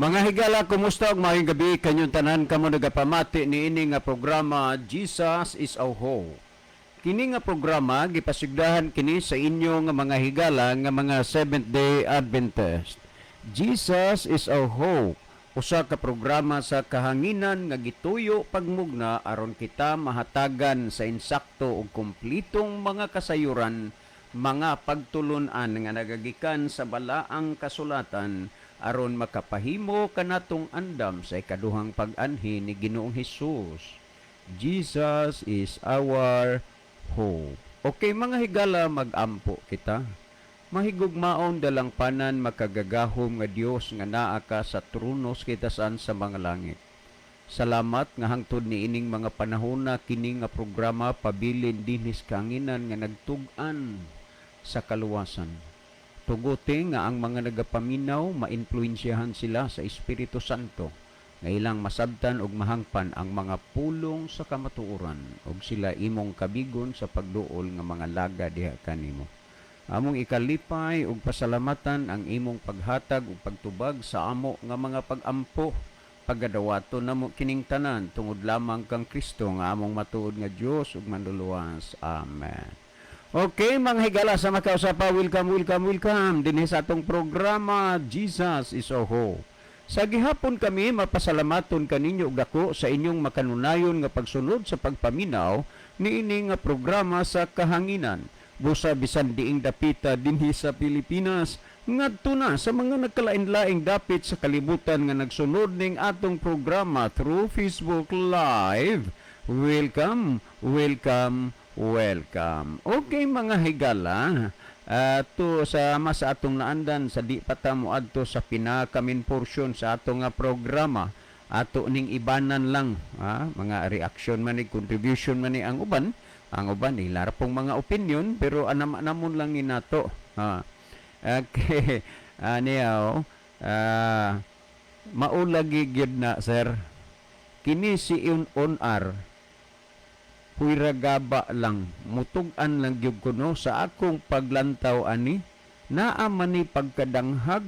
Mga higala, kumusta og maayong gabi kanyong tanan kamo nagapamati niini nga programa Jesus is our Hope. Kini nga programa gipasigdahan kini sa inyo nga mga higala nga mga Seventh-day Adventist. Jesus is our Hope, usa ka programa sa kahanginan nga gituyo pagmugna aron kita mahatagan sa insakto ug kumplitong mga kasayuran, mga pagtulon-an nga nagagikan sa balaang kasulatan aron makapahimo kanatong andam sa ikaduhang pag-anhi ni Ginoong Hesus. Jesus is our hope. Okay mga higala, mag-ampo kita. Mahigugmaon dalang panan makagagahom nga Dios nga naa ka sa tronos kita saan sa mga langit. Salamat nga hangtod ni ining mga panahona kini nga programa pabilin dinhis kanginan nga nagtug-an sa kaluwasan. Tuguti nga ang mga nagapaminaw mainfluensyahan sila sa Espiritu Santo nga ilang masabtan og mahangpan ang mga pulong sa kamatuoran ug sila imong kabigon sa pagduol nga mga laga diha kanimo. Among ikalipay ug pasalamatan ang imong paghatag ug pagtubag sa amo nga mga pag-ampo pagadawaton namo kining tanan tungod lamang kang Kristo nga among matuod nga Dios ug manluluwas. Amen. Okay, mga higala sa makausapa, welcome din sa atong programa Jesus is our Hope. Sa gihapon kami mapasalamaton kaninyo og dako sa inyong makanunayon nga pagsunod sa pagpaminaw niini nga programa sa kahanginan. Busa bisan diing dapita dinhi sa Pilipinas ngadto na sa mga nagkalain-laing dapit sa kalibutan nga nagsunod ning atong programa through Facebook Live. Welcome. Okay mga higala, to sa atong naandan sa di patamo adto sa pinakamin portion sa atong nga programa. Ato ning ibanan lang, mga reaction man ni, contribution man ni ang uban. Ang uban ilar pong mga opinion pero anam-anamon lang ni nato. Okay, niyaw, maulagi gyud na sir. Kini si on-ar puyragaba lang, mutug-an lang gyud kuno sa akong paglantaw ani, naa man ni pagkadanghag,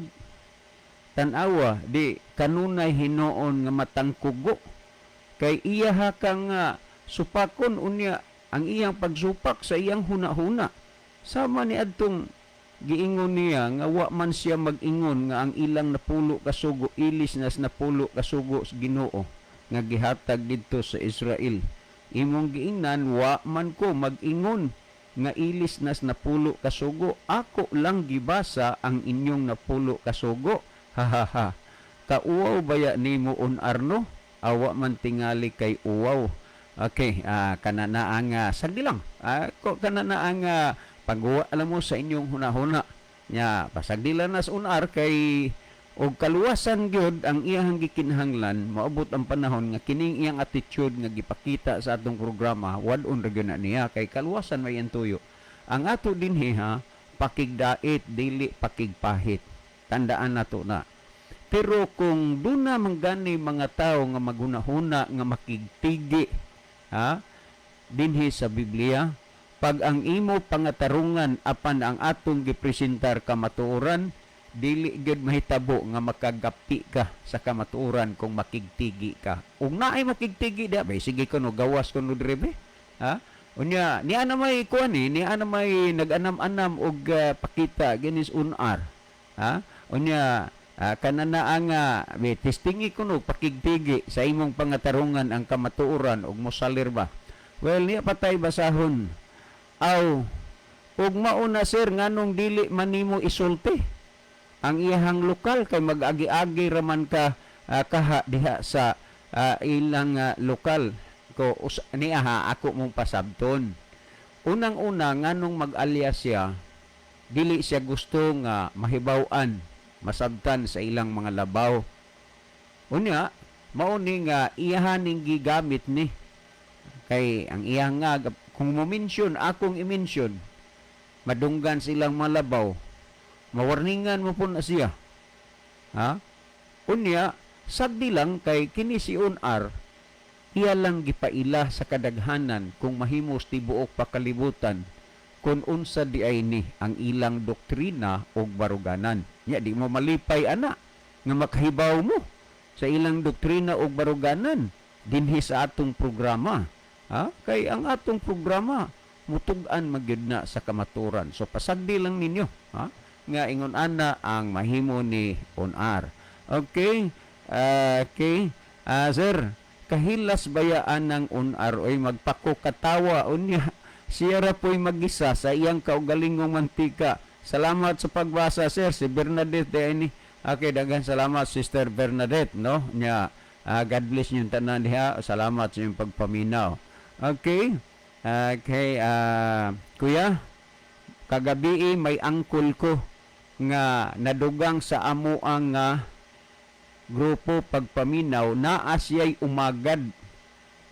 tanawa, di kanunay hinoon nga matangkugo, kay iya kang supakon unya ang iyang pagsupak sa iyang huna-huna. Sama ni adtong giingon niya nga wa man siya mag-ingon nga ang ilang napulo kasugo, ilis nas napulo kasugo sa Ginoo nga gihatag didto sa Israel. Imong giingnan, wa man ko mag-ingon nga ilis nas napulo kasugo. Ako lang gibasa ang inyong napulo kasugo. Hahaha. Kauwaw baya nimo on-arno? Awa man tingali kay uwaw. Okay, kananaang sagdi lang. Kananaang pagwa alam mo sa inyong hunahuna. Nya, pasagdi lang nas on-ar kay og kaluwasan gyud ang iyang gikinahanglan, maabot ang panahon nga kining iyang attitude nga gipakita sa atong programa wad-on ra gyud na niya kay kaluwasan may tuyo. Ang ato dinhi pakigdait dili pakigpahit. Tandaan nato na. Pero kung duna manggani mga tawo nga maghunahuna nga makigtigi dinhi sa Biblia, pag ang imo pangatarungan apan ang atong gipresentar kamatuoran, dili gyud mahitabo nga makagapi ka sa kamatuoran kung makigtigi ka. Ug naay makigtigi da, bay sige kuno gawas kuno dire Unya niya na may kuan niya na may nag-anam-anam og pakita ginis unar. Unya kanana ang testingi kuno pakigtigi sa imong pangatarungan ang kamatuoran ug mosalir ba. Well niya patay basahon. Ug mauna sir nganong dili man nimo isulti ang iyahang lokal kay mag-agi-agi raman ka kaha diha sa ilang lokal ko niya ako mong pasabton. Unang-una nganong mag-alyas siya, dili siya gusto nga mahibaw-an, masabtan sa ilang mga labaw. Unya mao ni nga iyahaning gigamit ni kay ang iyang kung mo-mention akong i-mention madunggan silang malabaw, mawarningan mo po na siya. Unya, sagdi lang kay kini si on-ar, iya lang gipaila sa kadaghanan kung mahimos tibuok pakalibutan kung unsa di ay ni ang ilang doktrina o baruganan. Nya, di mo malipay ana. nga makahibaw mo sa ilang doktrina o baruganan dinhi sa atong programa. Kay ang atong programa mutugan magyud na sa kamaturan. So pasagdi lang ninyo nga ingon ana ang mahimo ni on-air. Okay? Okay. Sir, kahilas bayaan ng on-air oy magpakukatawa unya siya ra po'y mag-isa sa iyang kaugalingong mantika. Salamat sa pagbasa, sir. Si Bernadette ni. Okay, daghang salamat, Sister Bernadette, no? Nya, God bless niyo tanan diha. Salamat sa iyong pagpaminaw. Okay. Okay, kuya, kagabi may angkol ko nga nadugang sa amo ang grupo pagpaminaw na asya'y umagad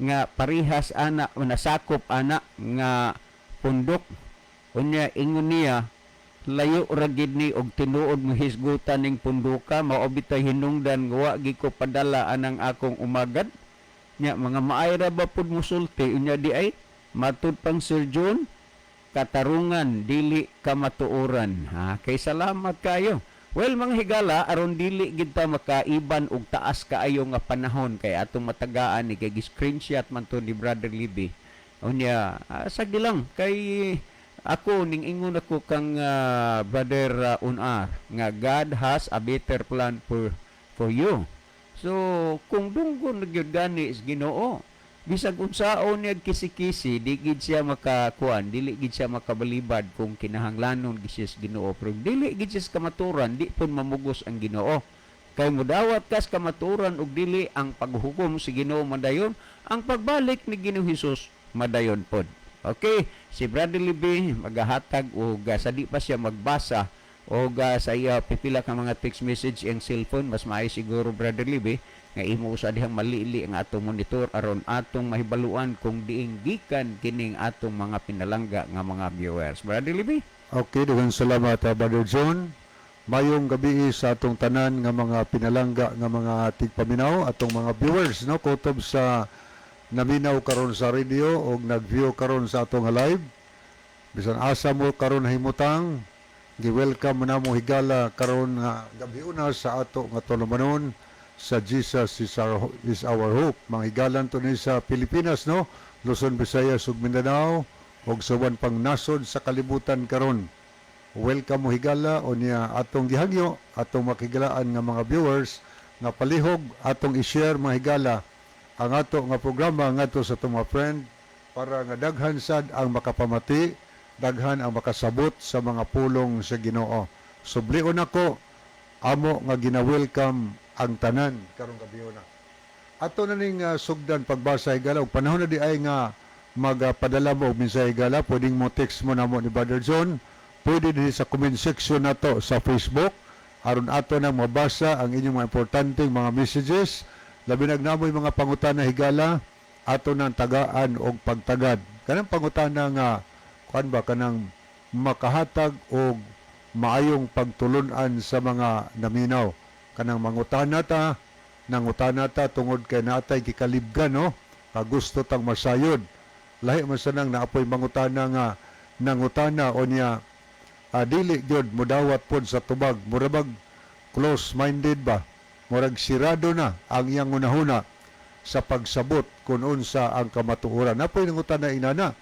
nga parihas ana nasakop ana nga pundok unya ingon niya layo ra gid ni og tinuod mo hisgutan ning punduka mao bitay hinungdan wa gi ko padala anang akong umagad nya mga maayra ba pud musulti unya di ay matud pang Sir John katarungan dili kamatuoran kay salamat kayo. Well, mga higala, aron dili gid ta makaiban og taas kaayo nga panahon kay atong matagaan ni kay screenshot man to ni Brother Libby. Unya, sagi lang kay ako ning ingon ako kang Brother Unar nga God has a better plan for you. So, kung dunggon gyud gani is Ginoo, bisag unsaon niya kisi-kisi, di gid siya makakuan, dili gid siya makabalibad kung kinahanglanon gid siya Ginoo. Pero dili gid siya kamaturan, di pun mamugos ang Ginoo. Kay mudawat kas kamaturan ug dili ang paghukom si Ginoo madayon, ang pagbalik ni Ginoong Hesus madayon pod. Okay, si Brother Libby magahatag og sa di pa siya magbasa og sa iya pipila ka mga text message ang cellphone, mas maayo siguro Brother Libby nga imo sa dihang malili ang atong monitor aron atong mahibaluan kung diing gikan kining atong mga pinalangga nga mga viewers. Brother Libby? Okay, daghang salamat Brother John. Mayong gabi sa atong tanan nga mga pinalangga nga mga tigpaminaw atong mga viewers no kutob sa naminaw karon sa radio o nag-view karon sa atong live. Bisan asa mo karon himutang gi-welcome na mo higala karon nga gabi una sa ato nga tulumanon sa Jesus is our hope. Mga higalan to ni sa Pilipinas, no? Luzon, Visayas, ug Mindanao, ug suban pang nasod sa kalibutan karon. Welcome mo higala o niya atong gihagyo, atong makigalaan nga mga viewers, nga palihog, atong i-share mga higala, ang ato nga programa nga to sa itong mga friend, para nga daghan sad ang makapamati, daghan ang makasabot sa mga pulong sa Ginoo. Sublion ako, amo nga gina-welcome ang tanan karong gabi na. Ato na ning sugdan pagbasa higala ug panahon na di ay nga magpadala mo og mensahe higala, pwedeng mo text mo namo ni Brother John, pwede din sa comment section nato sa Facebook aron ato nang mabasa ang inyong mga importanteng mga messages, labi nagnamoy mga pangutana higala ato nang tagaan og pagtagad. Kanang pangutana nga kuan ba kanang makahatag og maayong pagtulunan sa mga naminaw. Kanang mangutana ta, nangutana ta tungod kay natay gikalibgan, no? Gusto tang masayod. Lahi man sanang naapoy mangutana nga nangutana o niya dili gyud mudawat pod sa tubag. Murabag close-minded ba? Murag sirado na ang iyang unahuna sa pagsabot kung unsa ang kamatuoran. Napoy nangutana inana.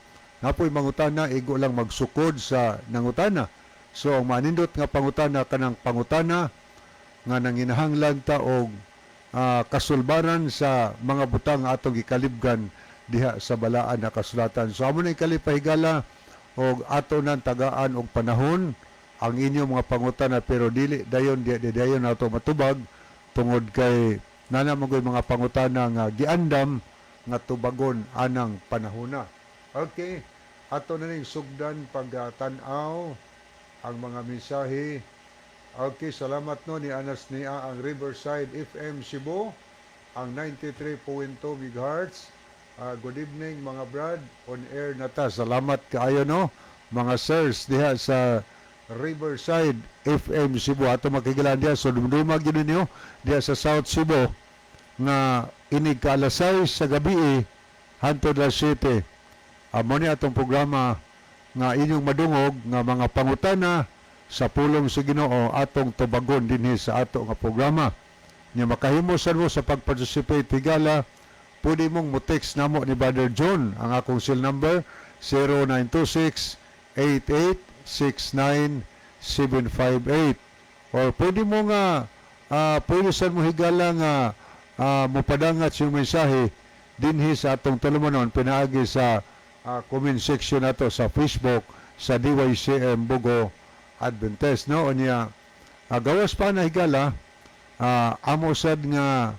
Napoy mangutana igo lang magsukod sa nangutana. So ang manindot nga pangutana kanang pangutana nga nanginahanglan ta og kasulbaran sa mga butang atong gikalibgan diha sa balaan na kasulatan. So amo na ikalipahigala og ato nang tagaan og panahon ang inyong mga pangutana pero dili dayon nato matubag tungod kay nana magoy mga pangutana nga giandam nga tubagon anang panahona. Okay, ato na ning sugdan pagtan-aw ang mga mensahe. Okay, salamat no ni Anas niya ang Riverside FM Cebu, ang 93.2 MHz. Good evening mga brad, on air na ta. Salamat kaayo no, mga sirs diha sa Riverside FM Cebu. Ato makigilan diha, so dumdumag yun ninyo diha sa South Cebu nga inig kaalasay sa gabi hantod la 7. Amo ni atong programa nga inyong madungog nga mga pangutana sa pulong sa Ginoo atong tubagon dinhi sa ato nga programa. Nya makahimusan mo sa pag-participate higala, pwede mong mo-text namo ni Brother John ang akong cell number 0926-8869-758. Or pwede mo nga pwede sa mo higala nga mopadangat yung mensahe dinhi sa atong tulumanon pinaagi sa comment section nato sa Facebook sa DYCM Bugo Adventist, no? Unya gawas pa na higala, amo sad nga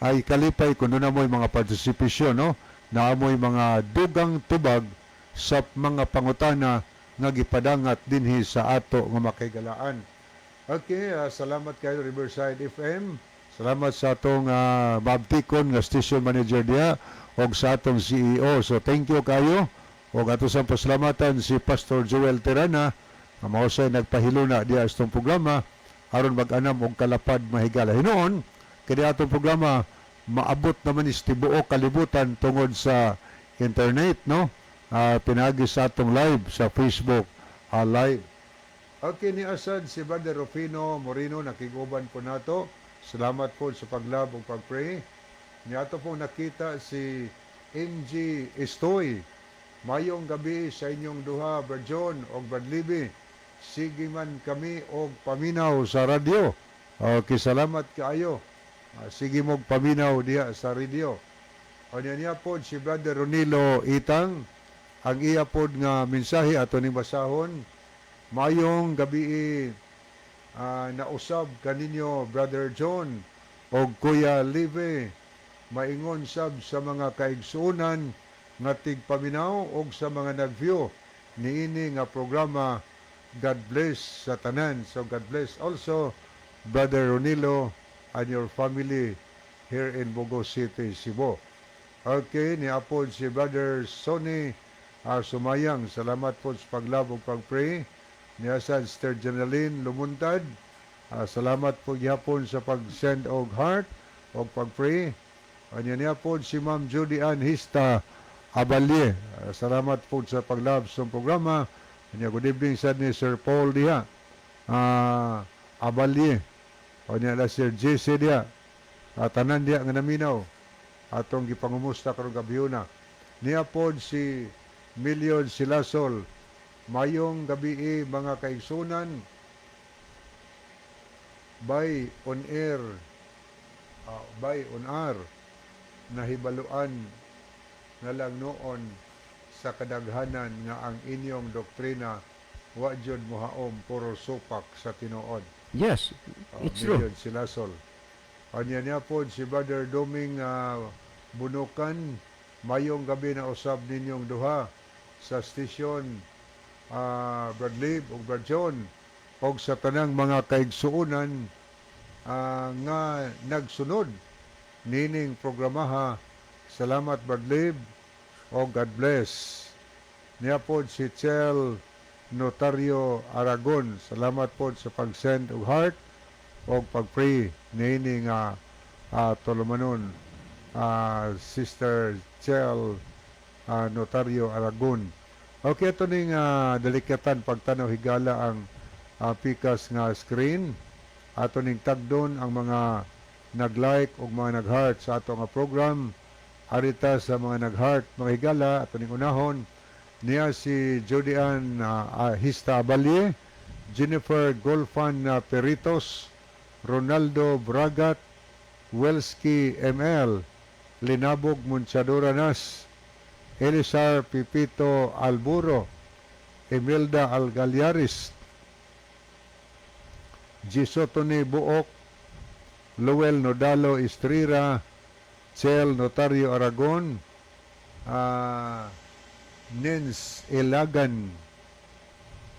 ay kalipay kung doon na mo'y mga partisipasyon, no? Na amoy mga dugang tubag sa mga pangutana nga gipadangat dinhi sa ato nga makaigalaan. Okay, salamat kayo Riverside FM. Salamat sa atong mabtikon nga station manager diya o sa atong CEO. So thank you kayo. O ato sa pasalamatan si Pastor Joel Terana nga mao say nagpahiluna diya sa itong programa aron mag-anam og kalapad mahigala. Hinoon kini atong programa maabot naman is tibuok kalibutan tungod sa internet, no? Pinagi sa atong live sa Facebook live. Okay, ni asad si Brother Rufino Moreno nakiguban po nato. Salamat po sa paglab ug pagpray. Niyato po nakita si MG Estoy. Mayong gabi sa inyong duha, Brad John o Brad Libby. Sige man kami og paminaw sa radyo. Okay, salamat kaayo. Sige mong paminaw diya sa radio. O niya po si Brother Ronilo Itang. Ang iya po nga mensahe ato ni basahon. Mayong gabi nausab kaninyo Brother John o Kuya Live. Maingon sab sa mga kaigsuunan nga tigpaminaw o sa mga nag-view niini nga programa. God bless sa tanan. So God bless also Brother Ronilo and your family here in Bogo City, Cebu. Okay, niapod si Brother Sonny Sumayang. Salamat po sa paglab ug pagpray. Niya Sister Jeneline Lumuntad. Salamat po gihapon sa pag-send og heart og pagpray. Niya po si Ma'am Judy Ann Hista Abalye. Salamat po sa paglab sa programa. Good evening sa ni Sir Paul diha. Abalye. O niya la Sir JC diha. Tanan diha nga naminaw. Atong gipangumusta karong gabihuna. Niya po si Million Silasol. Mayong gabi mga kaigsunan. By on air. By on air. Nahibaluan na lang noon sa kadaghanan nga ang inyong doktrina wa jud mohaom puro supak sa tinuod. Yes, it's true. Million Silasol. Anya niya po si Brother Doming Bunukan. Mayong gabi na usab ninyong duha sa stasyon Brad Lib o Brad John o sa tanang mga kaigsuunan nga nagsunod nining programaha. Salamat Brad Lib o God bless. Niya po si Chel Notario Aragon. Salamat po sa pag-send og heart o pag-pray nining tulumanon Sister Chel Notario Aragon. Okay, ito ning delikatan pagtanaw higala ang pikas nga screen. Ato ning tagdon ang mga nag-like o mga nag-heart sa ato nga program. Arita sa mga nag-heart, mga higala, ato ning unahon. Niya si Judy Ann Hista Abalye, Jennifer Golfan Peritos, Ronaldo Bragat, Welski ML, Linabog Munchadora Nas, Elisar Pipito Alburo, Imelda Algaliaris, Gisotone Buok, Lowell Nodalo Estrira, Chel Notario Aragon, Nins Ilagan,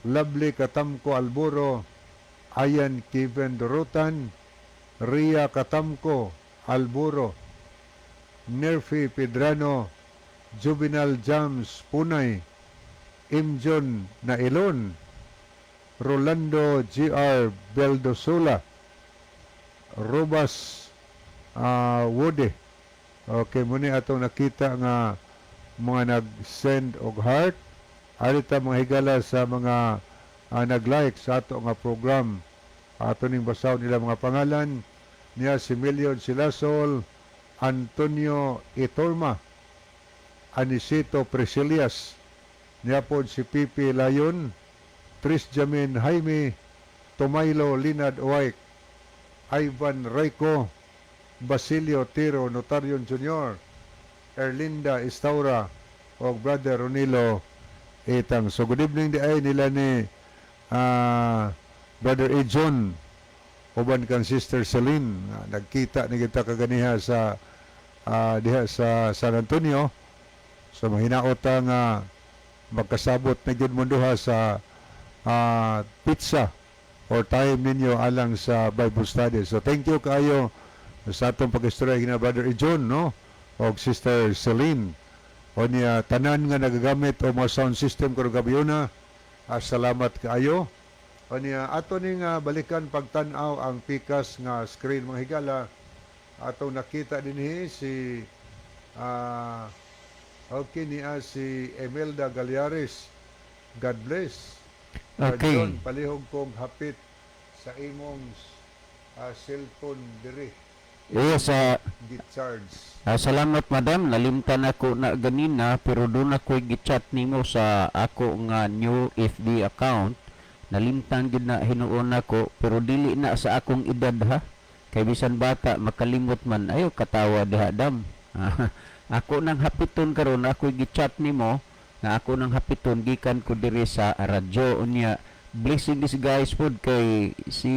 Lovely Katamko Alburo, Ayan Kiven Dorotan, Ria Katamko Alburo, Nerfi Pedrano, Juvenal Jams Punay, Imjon Nailon, Rolando G.R. Beldosula, Robas Wode. Okay, muni atong nakita nga mga nag-send og heart. Arita mga higala sa mga nag-like sa ato nga program. Ato ning basaw nila mga pangalan niya si Milion Silasol, Antonio Itorma, Anisito Presilias, niya pod si Pipi Layon, Tris Jamin Jaime, Tomailo Linad Oaik, Ivan Raico, Basilio Tiro Notarion Jr., Erlinda Istaura, o Brother Ronilo Itang. So good evening di ay nila ni Brother Ejon, uban kang Sister Celine. Nagkita ni kita kaganiha sa diha sa San Antonio. So mahinaot nga magkasabot na gyud mo duha sa pizza or time ninyo alang sa Bible study. So thank you kayo sa atong pag-istorya gina Brother Ejon, no, o Sister Celine, o niya tanan nga nagagamit o mga sound system karon gabiyona. Salamat kaayo. O niya ato ning balikan pagtan-aw ang pikas nga screen mga higala. Atong nakita dinhi si okay niya si Emelda Galiares. God bless. Okay. John, palihog kong hapit sa imong cellphone diri. Yes, Git-charge. salamat madam, nalimtan ako na ganina pero doon ako gi-chat nimo sa ako nga new FB account. Nalimtan gid na hinuon ako pero dili na sa akong edad ha. Kay bisan bata makalimot man ayo katawa diha dam. Ako nang hapiton karon ako gi-chat nimo nga ako nang hapiton gikan ko diri sa radyo unya. Blessing this guys pod kay si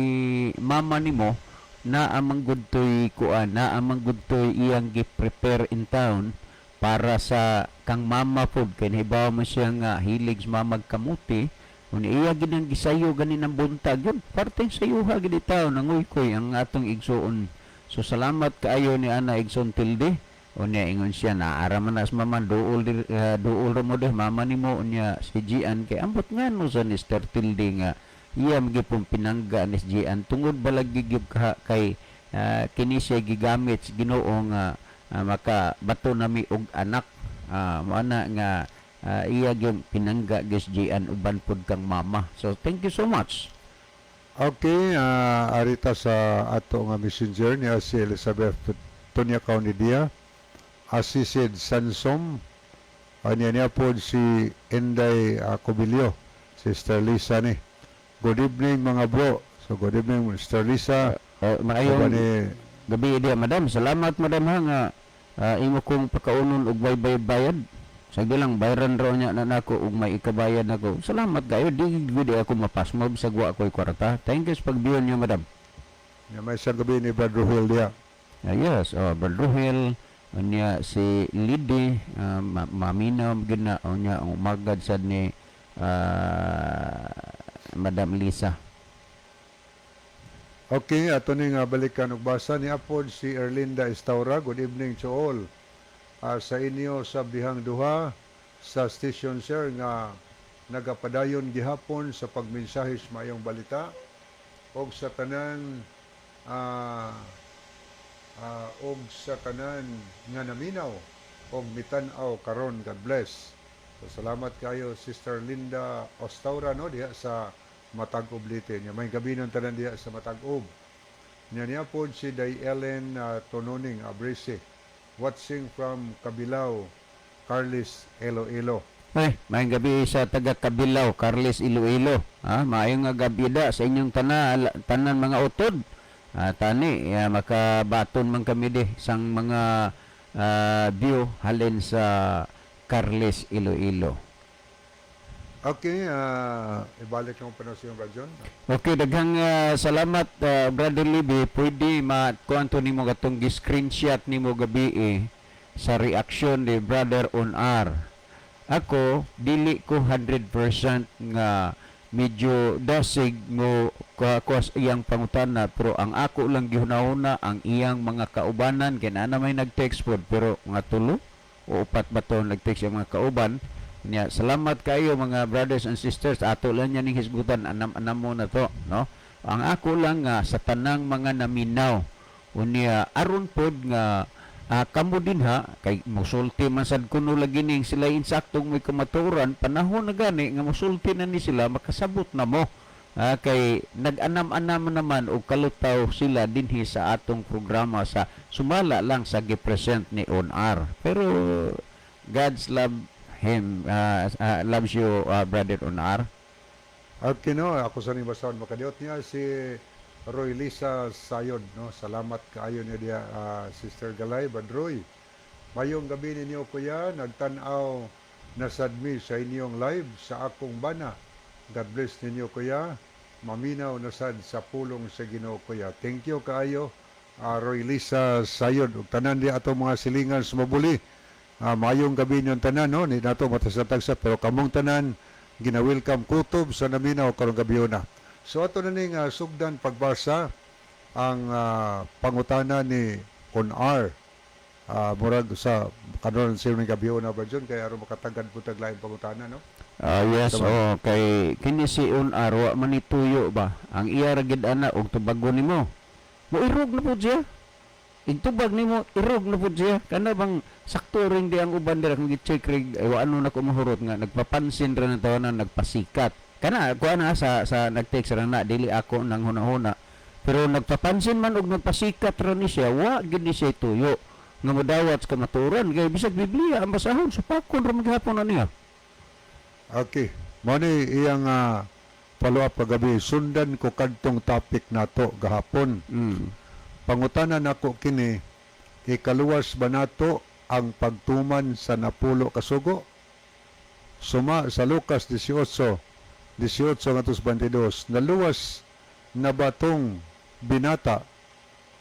mama nimo na amang gudtoy kuan na amang gudtoy iyang gi-prepare in town para sa kang mama pod kay nahibaw mo siya nga hilig sa mamag kamuti uni iya ginang gisayo ganin ang buntag yun parteng sayuha gid taon nanguy-koy ang atong igsuon. So salamat kaayo ni ana igsoon Tilde unya ingon siya na araman na sa mama duol ra mo deh mama nimo unya si Gian kay ambot ngano sa Mr. Tilde nga iya magipong pinangga ni Gian tungod balag gigib ka kay kini siya gigamit sa Ginoo nga maka bato nami og anak mo ana nga iya gyud pinangga gis Gian uban pod kang mama. So thank you so much. Okay, arita sa ato nga messenger niya si Elizabeth Tonya Kaunidia, Asisid Sansom, niya po si Inday Cobilio, Sister Lisa ni. Good evening mga bro. So good evening Sister Lisa. Maayong gabi dia madam. Salamat madam ha nga imo kong pakaunon og bayad. Sige lang bayaran raw niya na nako ug may ikabayad nako. Salamat kayo di ako mapasmob sa guwa ko'y kwarta. Thank you sa pagbiyon niyo madam. May isang gabi ni Brother Will dia. Yes, Brother Hill, niya si Lidi, maminaw gina niya ang umagad sad ni Madam Lisa. Okay, ato ning balikan og basa ni apod si Erlinda Estaura. Good evening to all. Sa inyo sa bihang duha sa station sir nga nagapadayon gihapon sa pagmensahe sa mayong balita og sa tanan nga naminaw og mitan-aw karon. God bless. So, salamat kayo Sister Linda Ostaura no diha sa Matag-Ob Leyte. May gabi ng tanan diha sa Matag-Ob. Niya po si Day Ellen Tononing Abrese watching from Kabilao, Carlis Iloilo. Ay, maayong gabi sa taga Kabilao, Carles Iloilo. Maayong nga gabi da sa inyong tanan mga utod. Tani, makabaton man kami di sang mga view halin sa Carles Iloilo. Okay, ibalik lang pa na si Rajon. Okay, daghang salamat Brother Libby. Pwede makuanto nimo katong gi-screenshot nimo gabi sa reaction ni Brother on R. Ako dili ko 100% nga medyo dasig mo kuas iyang pangutana pero ang ako lang gihunahuna ang iyang mga kaubanan kay na may nag-text pod pero mga tulo o upat ba to nag-text yung mga kauban niya. Salamat kayo mga brothers and sisters. Ato lang yan ning hisgutan anam mo na to, no? Ang ako lang nga sa tanang mga naminaw unya aron pod nga kamo din ha, kay musulti man sad kuno lagi ning sila insaktong may kamaturan, panahon na gani nga musulti na ni sila, makasabot na mo. Kay nag-anam-anam naman og kalutaw sila dinhi sa atong programa sa sumala lang sa gipresent ni On-R. Pero God's love him, loves you, Brother On-R. Okay, no, ako sa ning basahon makadiot niya si Roy Lisa Sayod, no. Salamat kaayo niya dia, Sister Galay Badroy. Mayong gabi ninyo kuya, nagtan-aw na sadmi sa inyong live sa akong bana. God bless ninyo kuya. Maminaw na sad sa pulong sa Ginoo kuya. Thank you kaayo, Roy Lisa Sayod. Ug tanan di ato mga silingan sumabuli. Mayong gabi ninyo tanan, no. Ni nato matasatagsa pero kamong tanan gina-welcome kutob sa naminaw karong gabi na. So ato na ning sugdan pagbasa ang pangutana ni On-R. Murag sa kanon sa ning gabi na version kay aron makatagad pud tag lain pangutana, no. Yes, kay kini si On-R wa man ituyo ba. Ang iya ra gid ana og tubagon nimo. Moirog na pud siya. Intubag nimo irog na pud siya. Kana bang sakto ring di ang uban dira kung gi-check rig ano na ko mahurot nga nagpapansin ra na tawanan nagpasikat. Kana kuha na sa nag-text ra na dili ako nang hunahuna. Pero nagpapansin man og nagpasikat ra ni siya, wa gid ni siya tuyo. Nga modawat sa kamaturan kay bisag Biblia ang basahon sa pakon ra maghapon na niya. Okay. Mo ni iyang follow-up kagabi. Sundan ko kadtong topic nato gahapon. Pangutanan nako kini, ikaluwas ba nato ang pagtuman sa napulo ka sugo? Suma sa Lucas 18 ngatos 22, naluwas na batong binata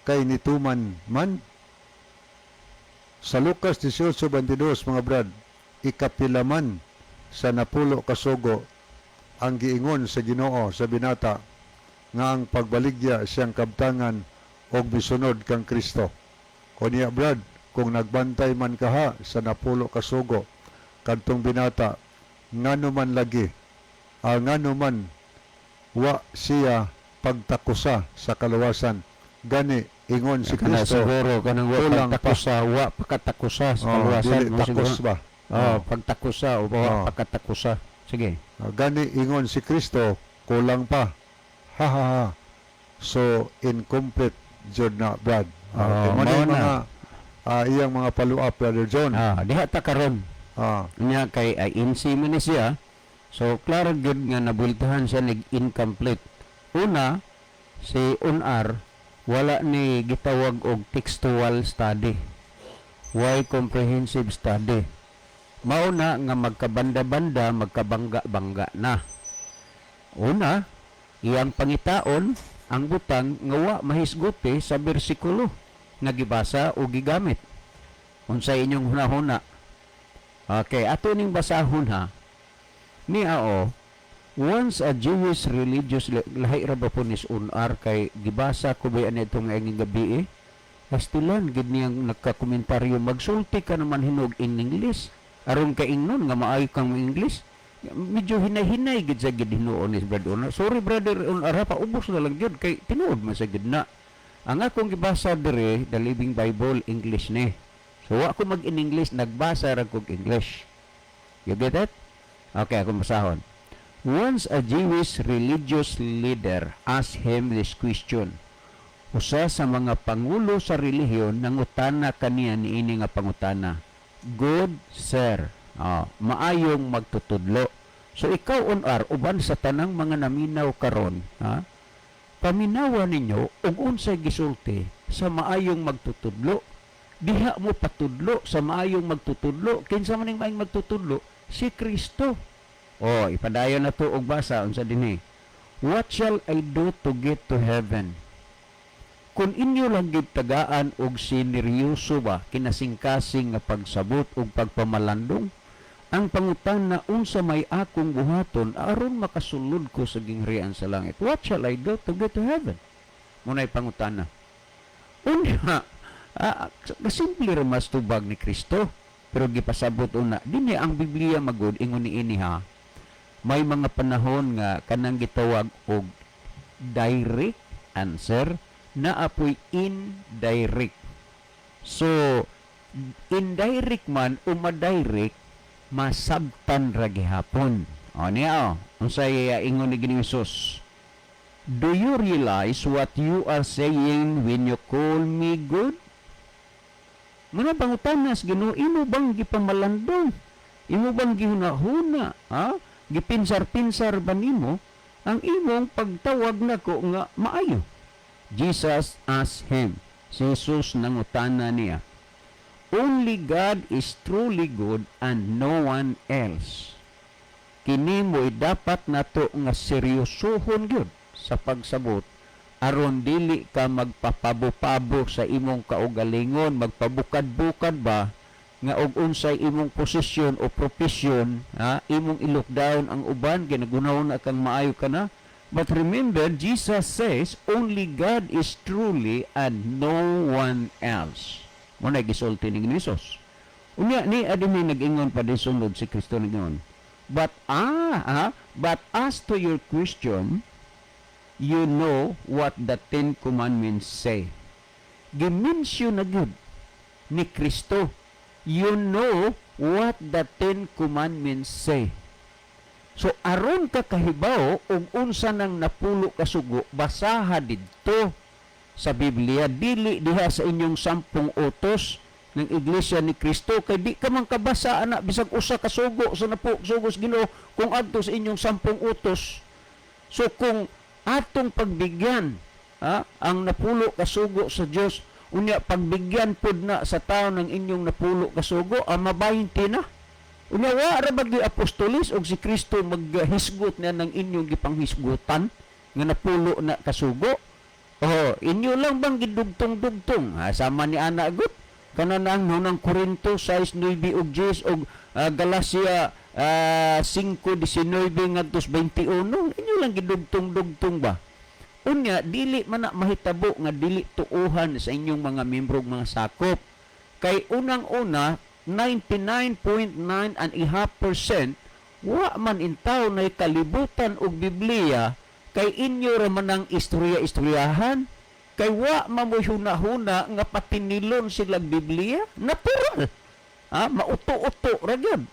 kay nituman man? Sa Lucas 18:22 mga brad, ikapilaman sa napulo ka sugo ang giingon sa Ginoo sa binata nga ang pagbaligya siyang kabtangan og bisunod kang Kristo. Kunya brad, kung nagbantay man kaha sa napulo ka sugo kadtong binata, ngano man lagi, ngano man wa siya pagtakusa sa kaluwasan, gani ingon si Kana Kristo siguro kanang kulang wa pagtakusa, wa pakatakusa sa kaluwasan dili mo takos siguro. ba. Pagtakusa o wa pakatakusa. Sige. Gani ingon si Kristo, kulang pa. Ha ha ha. So incomplete jud na brad. mao Mga iyang mga follow-up, Brother John. Diha ta karon. Nya kay ay insi man ni siya. So klaro gyud nga nabultahan siya nig incomplete. Una, si On-R wala ni gitawag og textual study. Why comprehensive study? Mao na nga magkabanda-banda, magkabangga-bangga na. Una, iyang pangitaon ang butang nga wa mahisguti sa bersikulo nga gibasa o gigamit. Unsa inyong hunahuna? Okay, ato ning basahon ha. Once a Jewish religious lahi ra ba po ni On-R kay gibasa ko ba ani itong ngayong gabi Pastilan gid niyang nagkakomentaryo, magsulti ka naman hinog in English. Aron ka ingnon nga maayo kang English. Medyo hinay-hinay gid sa gid hinuon ni Brother On-R. Sorry Brother On-R, paubos na lang gyud kay tinuod man sa gid na. Ang akong gibasa dire, the Living Bible, English ni. So ako mag in English, nagbasa ra kog English. You get that? Okay, ako masahon. Once a Jewish religious leader asked him this question. Usa sa mga pangulo sa relihiyon nangutana kaniya niini nga pangutana. Good sir, maayong magtutudlo. So ikaw On-R, uban sa tanang mga naminaw karon, paminawa ninyo ug unsay gisulti sa maayong magtutudlo. Diha mo patudlo sa maayong magtutudlo. Kinsa man ning maayong magtutudlo? Si Kristo. Ipadayon na to og basa unsa dinhi. What shall I do to get to heaven? Kung inyo lang gid tagaan og sineryoso ba kinasingkasing nga pagsabot og pagpamalandong, ang pangutana unsa may akong buhaton aron makasulod ko sa gingharian sa langit. What shall I do to get to heaven? Munay pangutana. Unya, simple ra mas tubag ni Kristo, pero gipasabot una. Dinhi ang Biblia magud ingon niini ha. May mga panahon nga kanang gitawag og direct answer na apoy indirect. So, indirect man o madirect, masabtan ra gihapon. O niya unsay ingon ni Ginoong Hesus. Do you realize what you are saying when you call me good? Muna pangutanas Ginoo, imo bang gipamalandong? Imo bang gihuna-huna? Ha? Gipinsar-pinsar ba nimo ang imong pagtawag nako nga maayo? Jesus asked him. Si Jesus nangutana niya, only God is truly good and no one else. Kini mo'y dapat nato nga seryosohon gyud sa pagsabot aron dili ka magpapabo-pabo sa imong kaugalingon, magpabukad-bukad ba nga og unsay imong posisyon o profesyon, imong i-lockdown ang uban ginagunahon na kang maayo ka na. But remember, Jesus says only God is truly and no one else. Muna gisulti ni Hesus. Unya ni adimi nag-ingon pa di sunod si Kristo ningon. But as to your question, you know what the Ten Commandments say. Gimensyon na gud ni Kristo. You know what the Ten Commandments say. So aron ka kahibaw og unsa nang napulo ka sugo, basaha didto sa Biblia, dili diha sa inyong 10 utos ng Iglesia ni Kristo, kay di ka man kabasa ana bisag usa ka sugo sa napulo sugos Ginoo kung adto sa inyong 10 utos. So kung atong pagbigyan ang napulo ka sugo sa Dios, unya pagbigyan pod na sa tao ng inyong napulo ka sugo, mabahinti na. Unya wa ra bagi apostolis og si Kristo maghisgot na ng inyong gipanghisgutan nga napulo na kasugo. Inyo lang bang gidugtong-dugtong? Sama ni ana gut kanang nunang Korinto 6:9 og 10 og Galacia 5:19 ngadto 21. Inyo lang gidugtong-dugtong ba? Unya dili man na mahitabo nga dili tuuhan sa inyong mga membrong mga sakop. Kay unang-una 99.9% wa man intaw na kalibutan og Biblia, kay inyo ra man ang istorya-istoryahan, kay wa mamuhuna-huna nga patinilon sila Biblia, natural. Mauto-uto ra gyud.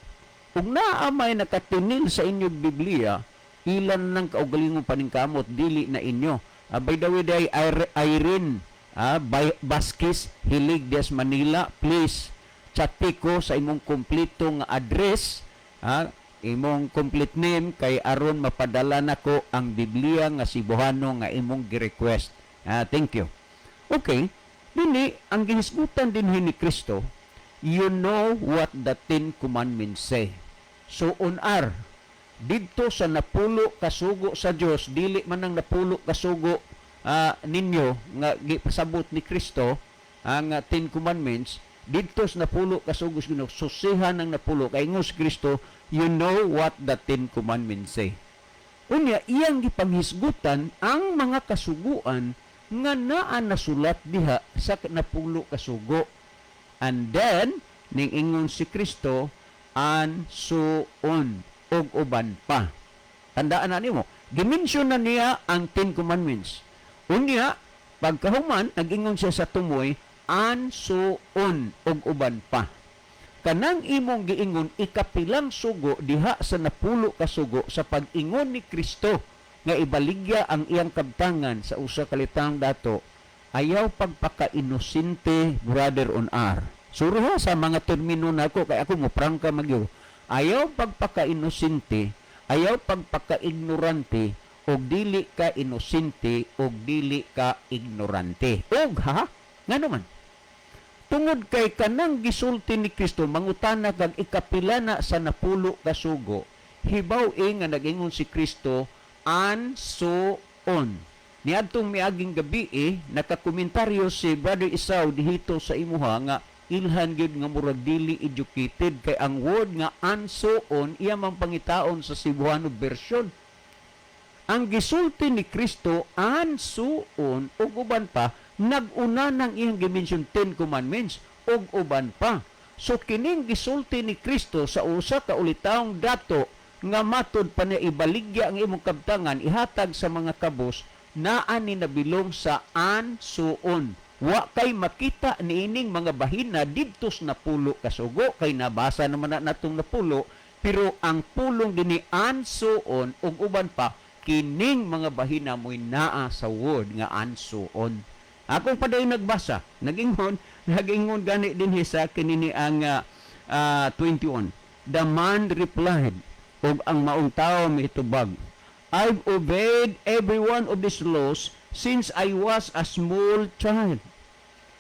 Kung naa may nakatinil sa inyong Biblia, ilan nang kaugalingong paningkamot dili na inyo. By the way, day Irene Baskis, Hilig des Manila, please chati ko sa imong kompleto nga address, imong complete name, kay aron mapadala nako ang Biblia nga Cebuano nga imong gi-request. Thank you. Okay, dini ang gihisgutan din ni Kristo, you know what the Ten Commandments say. So unar didto sa napulo kasugo sa Dios, dili man ang napulo kasugo ninyo nga gipasabot ni Kristo ang Ten Commandments, didto sa napulo kasugo sa Ginoo, susihan ng napulo kay ngos Kristo, you know what the Ten Commandments say. Unya iyang gipanghisgutan ang mga kasuguan nga naa nasulat diha sa napulo kasugo. And then ning ingon si Kristo, and so on og uban pa. Tandaan na nimo, gimensyon na niya ang Ten Commandments. Unya pagkahuman nag-ingon siya sa tumoy, and so on og uban pa. Kanang imong giingon ikapilang sugo diha sa napulo ka sugo sa pag-ingon ni Kristo nga ibaligya ang iyang kabtangan sa usa ka litang dato, ayaw pagpaka-inosente, brother on R. Suro ha sa mga termino nako kay ako mo prangka magyo. Ayaw pagpaka-inosente, ayaw pagpaka-ignorante, og dili ka inosente og dili ka ignorante. Og nga naman tungod kay kanang gisulti ni Kristo mangutana kag ikapila na sa napulo ka sugo, hibaw nga nag-ingon si Kristo, and so on. Niadtong miaging gabi nakakomentaryo si Brother Isaw dihito sa imuha nga ilhan gyud nga murag dili educated, kay ang word nga and so on iya man pangitaon sa Cebuano version. Ang gisulti ni Kristo and so on ug uban pa, nag-una ng iyang gimension 10 commandments ug uban pa. So kining gisulti ni Kristo sa usa ka ulitaong dato nga matod pa na ibaligya ang imong kabtangan ihatag sa mga kabos, naa ni nabilong sa and so on wa kay makita niining mga bahina didtos na pulo kasugo kay nabasa naman na natong napulo, pero ang pulong dinhi ansuon ug uban pa kining mga bahina mo'y naa sa word nga ansuon. Akong paday nagbasa, nagingon gani dinhi sa kinini ang 21. The man replied, ug ang maong tawo mitubag, I've obeyed every one of these laws since I was a small child.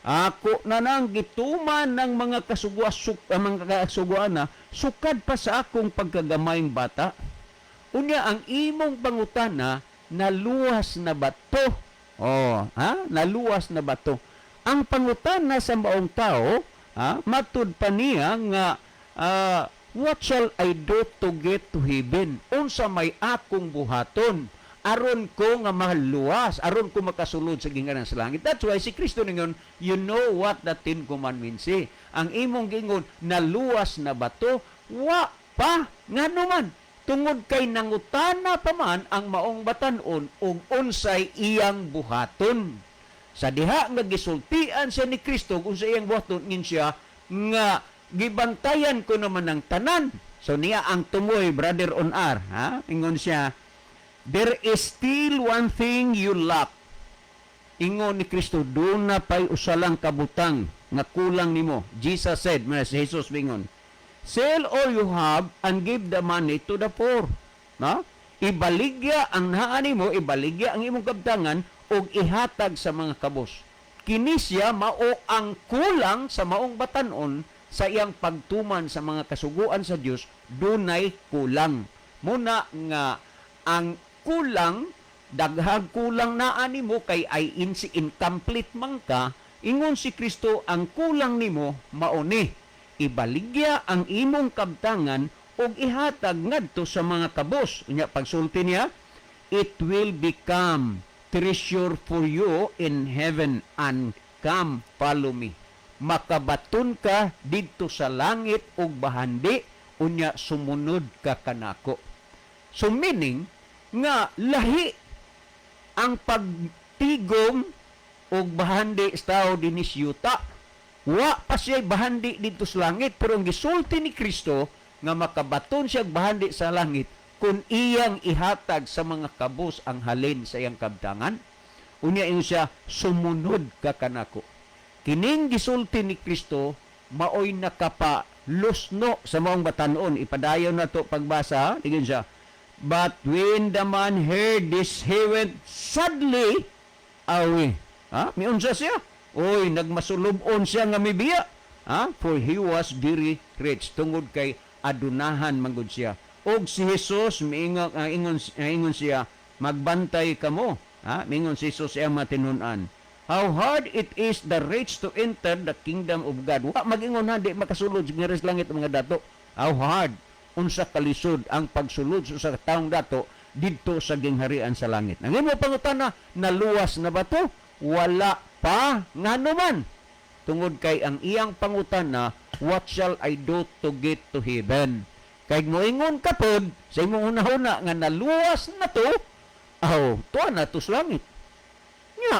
Ako na nang gituman ng mga kasugwana sukad pa sa akong pagkagamayng bata. Unya ang imong pangutana naluwas na bato. Naluwas na bato. Ang pangutana sa maong tao, matud pa niya nga what shall I do to get to heaven? Unsa may akong buhaton aron ko nga maluwas, aron ko makasulod sa ginganan sa langit. That's why si Kristo ningon, you know what the Ten Commandments say. Ang imong gingon, naluwas na bato, wa pa, nga naman, tungod kay nangutana pa man ang maong batanon ug unsay iyang buhaton. Sa diha nga gisultian siya ni Kristo kung sa iyang buhaton, ngin siya nga gibantayan ko naman ng tanan. So niya ang tumoy, brother on R, ingon siya, there is still one thing you lack. Ingon ni Kristo, doon na pa'y usalang kabutang nga kulang nimo. Jesus said, si Jesus bingon, sell all you have and give the money to the poor. Ibaligya ang naa nimo, ibaligya ang imong kabtangan o ihatag sa mga kabos. Kini siya mao ang kulang sa maong batanon sa iyang pagtuman sa mga kasuguan sa Dios, dunay kulang. Muna nga ang kulang, daghang kulang naa nimo kay ay incomplete man ka, ingon si Kristo ang kulang nimo mauni. Ibaligya ang imong kabtangan ug ihatag ngadto sa mga kabos. Unya pagsulti niya, it will become treasure for you in heaven and come follow me. Makabaton ka didto sa langit ug bahandi, unya sumunod ka kanako. So meaning nga lahi ang pagtigom o bahandi sa tao dinis yuta. Wa pa siya bahandi dito sa langit, pero ang gisulti ni Kristo nga makabaton siya bahandi sa langit kung iyang ihatag sa mga kabos ang halin sa iyang kabtangan. Unya ingon siya, sumunod ka kanako. Kining gisulti ni Kristo maoy nakapalusno sa maong batanon. Ipadayon na to pagbasa, tingin siya, but when the man heard this, he went sadly away. Miunsa siya? Oy, nagmasulubon siya nga mibiya. For he was very rich. Tungod kay adunahan manggod siya. Og si Jesus, ingon siya, magbantay kamo. Mingon si Jesus siya matinunan. How hard it is the rich to enter the kingdom of God. Wa magingon di makasulod sa langit mga dato. How hard unsa kalisod ang pagsulod sa taong dato didto sa gingharian sa langit. Ang imo pangutana, naluwas na ba to? Wala pa, nga naman. Tungod kay ang iyang pangutana, what shall I do to get to heaven? Kay moingon kapod sa imong una-una nga naluwas na to, tuwa na to sa langit. Nga,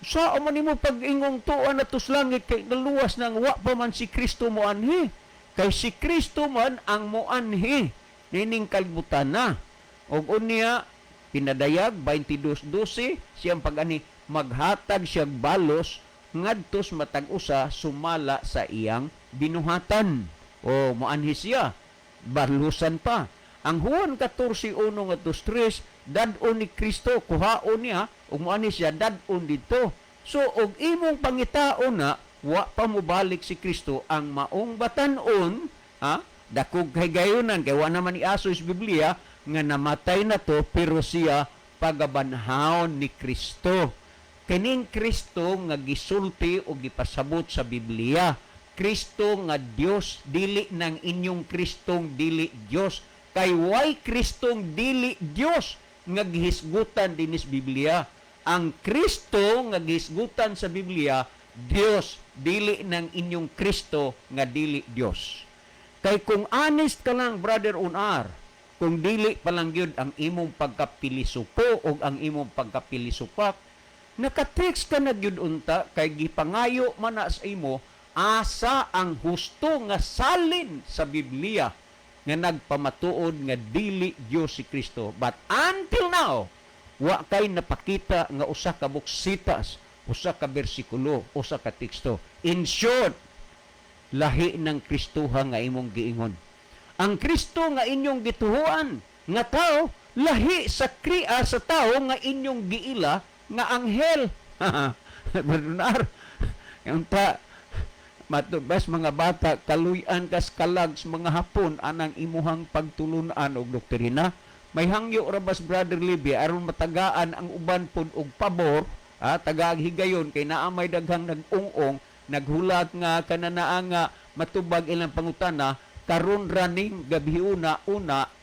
sa man nimo pag-ingong tuwa na to sa langit kay naluwas nang wa pa man si Kristo mo anhi. Kay si Kristo man ang moanhi nining kalibutan na. Og unya pinadayag 22:12 siyang pag-ani maghatag siya balos ngadtos matag usa sumala sa iyang binuhatan. O moanhi siya balusan pa. Ang Juan 14:1-3 dad-on ni Kristo kuhaon niya ug moanhi siya dad-on dito. So og imong pangitaon na wa pa mo balik si Kristo ang maong batanon, dakog kay gayunan kay wa naman iaso sa Biblia nga namatay na to pero siya pagabanhaon ni Kristo. Kining Kristo nga gisulti o gipasabot sa Biblia, Kristo nga Dios, dili ng inyong Kristong dili Dios. Kay way Kristong dili Dios nga gihisgutan dinis Biblia. Ang Kristo nga gihisgutan sa Biblia, Dios, dili ng inyong Kristo nga dili Dios. Kay kung honest ka lang, brother Unar, kung dili pa lang yun ang imong pagkapilisupo o ang imong pagkapilisupak, Nakatext ka na gyud unta kay gipangayo man na sa imo asa ang husto nga salin sa Biblia nga nagpamatuod nga dili Dios si Kristo. But until now, wa kay napakita nga usa ka buksitas, usa ka bersikulo, usa ka teksto. In short, lahi ng Kristoha nga imong giingon. Ang Kristo nga inyong gituhuan nga tao, lahi sa kriya sa tao nga inyong giila nga anghel. Benar. Yung matubas mga bata, kaluyan kas kalag sa mga hapon anang imuhang pagtulunan og doktrina. May hangyo rabas Brother Libby aron matagaan ang uban pod og pabor, tagag higayon kay naa may daghang nag-ung-ong, naghulat nga kananaa nga matubag ilang pangutana, karon raning gabi una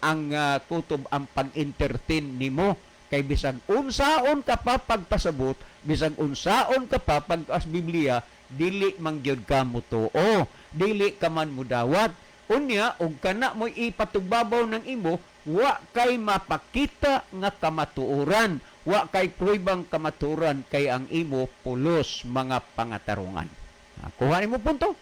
ang kutob ang pag-entertain nimo. Kay bisag unsaon ka pa pagpasabot, bisag unsaon ka pa pag-as Biblia, dili mangyod ka mo tuo, dili ka man mudawat. Unya, og kana mo ipatugbabaw ng imo, wa kay mapakita nga kamatuoran, wa kay pruibang kamatuoran kay ang imo pulos mga pangatarungan. Kuha mo punto?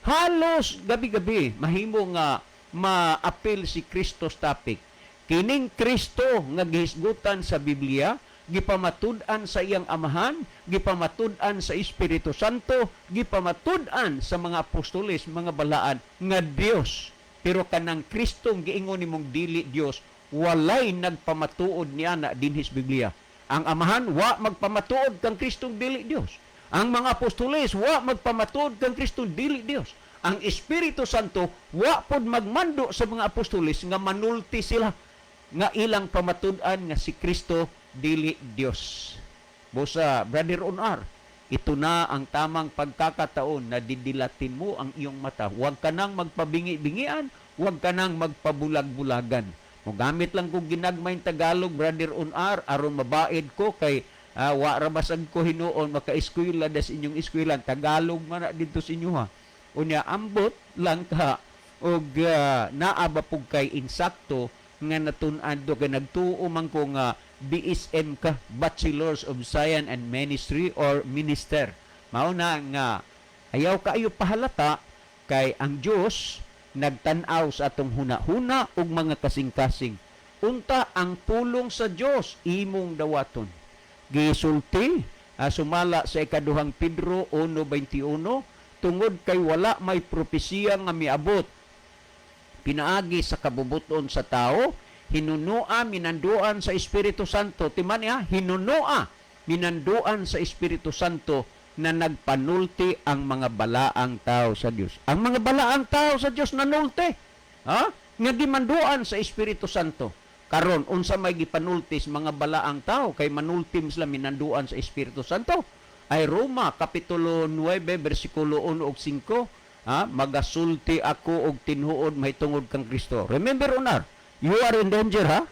Halos gabi-gabi mahimo nga ma-appeal si Kristo's topic. Kining Kristo nga gihisgutan sa Biblia, gipamatud-an sa iyang amahan, gipamatud-an sa Espiritu Santo, gipamatud-an sa mga apostoles, mga balaan nga Dios. Pero kanang Kristong giingon nimong dili Dios, walay nagpamatuod niya na dinhis Biblia. Ang amahan wa magpamatuod kang Kristong dili Dios. Ang mga apostoles wa magpamatuod kang Kristong dili Dios. Ang Espiritu Santo wa pod magmando sa mga apostoles nga manulti sila nga ilang pamatud-an nga si Kristo dili Dios. Busa, Brother Onar, ito na ang tamang pagkakataon na didilatin mo ang iyong mata. Huwag ka nang magpabingi-bingian, huwag ka nang magpabulag-bulagan. Mugamit lang kong ginagmayng Tagalog, Brother Onar, aron mabaid ko kay wa rabasag ko hinuon maka-eskwela das inyong eskwela. Tagalog man na dito sa inyo ha. Unya, ambot lang ka og naaba pug kay insakto nga natun-an do kay nagtuo man ko nga BSM ka, Bachelors of Science and Ministry or Minister. Mao na nga ayaw kaayo pahalata kay ang Dios nagtan-aw sa atong huna-huna ug mga kasing-kasing. Unta ang pulong sa Dios imong dawaton. Gisulti sumala sa ikaduhang Pedro 1:21 tungod kay wala may propesiya nga miabot pinaagi sa kabubuton sa tao, hinunua minanduan sa Espiritu Santo. Timan niya, hinunua minanduan sa Espiritu Santo na nagpanulti ang mga balaang tao sa Dios. Ang mga balaang tao sa Dios nanulti. Nga gimanduan sa Espiritu Santo. Karon unsa may gipanultis mga balaang tao kay manultim sila minanduan sa Espiritu Santo? Ay Roma kapitulo 9 bersikulo 1 ug 5. Magasulti ako og tinhuod mahitungod kang Kristo. Remember, Onar, you are in danger, ha?